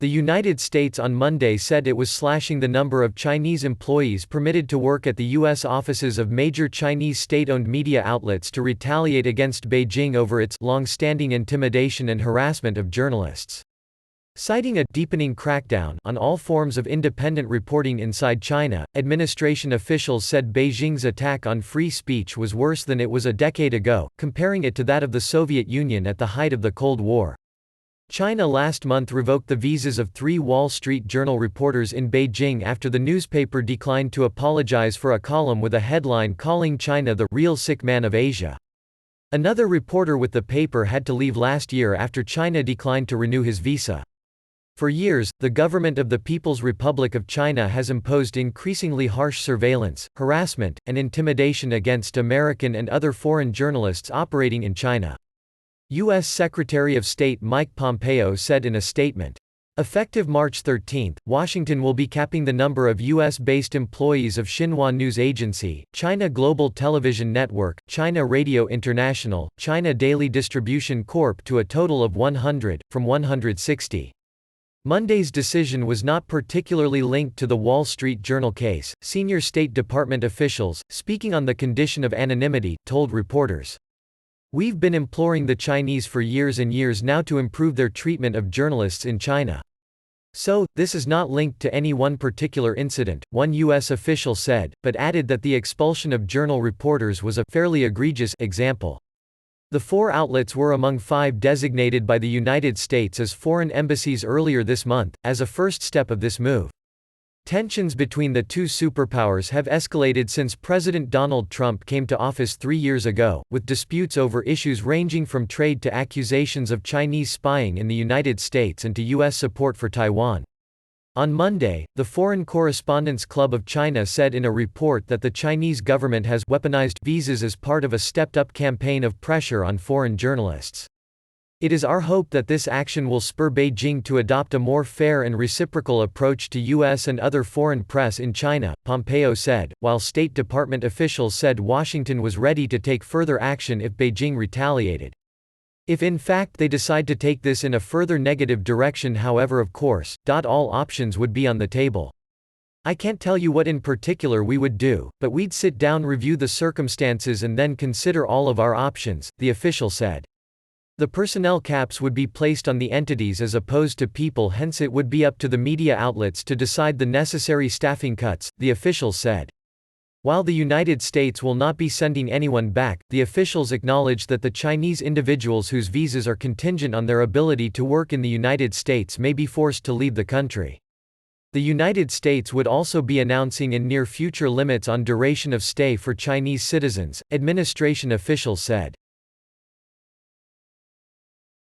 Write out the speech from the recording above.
The United States on Monday said it was slashing the number of Chinese employees permitted to work at the U.S. offices of major Chinese state-owned media outlets to retaliate against Beijing over its long-standing intimidation and harassment of journalists. Citing a deepening crackdown on all forms of independent reporting inside China, administration officials said Beijing's attack on free speech was worse than it was a decade ago, comparing it to that of the Soviet Union at the height of the Cold War. China last month revoked the visas of 3 Wall Street Journal reporters in Beijing after the newspaper declined to apologize for a column with a headline calling China the real sick man of Asia. Another reporter with the paper had to leave last year after China declined to renew his visa. For years, the government of the People's Republic of China has imposed increasingly harsh surveillance, harassment, and intimidation against American and other foreign journalists operating in China. U.S. Secretary of State Mike Pompeo said in a statement, "Effective March 13, Washington will be capping the number of U.S.-based employees of Xinhua News Agency, China Global Television Network, China Radio International, China Daily Distribution Corp. To a total of 100, from 160. Monday's decision was not particularly linked to the Wall Street Journal case, senior State Department officials, speaking on the condition of anonymity, told reporters. "We've been imploring the Chinese for years and years now to improve their treatment of journalists in China. So, this is not linked to any one particular incident," one U.S. official said, but added that the expulsion of journal reporters was a fairly egregious example. The 4 outlets were among 5 designated by the United States as foreign embassies earlier this month, as a first step of this move. Tensions between the 2 superpowers have escalated since President Donald Trump came to office 3 years ago, with disputes over issues ranging from trade to accusations of Chinese spying in the United States and to U.S. support for Taiwan. On Monday, the Foreign Correspondents Club of China said in a report that the Chinese government has weaponized visas as part of a stepped-up campaign of pressure on foreign journalists. "It is our hope that this action will spur Beijing to adopt a more fair and reciprocal approach to U.S. and other foreign press in China," Pompeo said, while State Department officials said Washington was ready to take further action if Beijing retaliated. If in fact they decide to take this in a further negative direction, however, of course, all options would be on the table. "I can't tell you what in particular we would do, but we'd sit down, review the circumstances and then consider all of our options," the official said. The personnel caps would be placed on the entities as opposed to people, hence it would be up to the media outlets to decide the necessary staffing cuts, the officials said. While the United States will not be sending anyone back, the officials acknowledged that the Chinese individuals whose visas are contingent on their ability to work in the United States may be forced to leave the country. The United States would also be announcing in near future limits on duration of stay for Chinese citizens, administration officials said.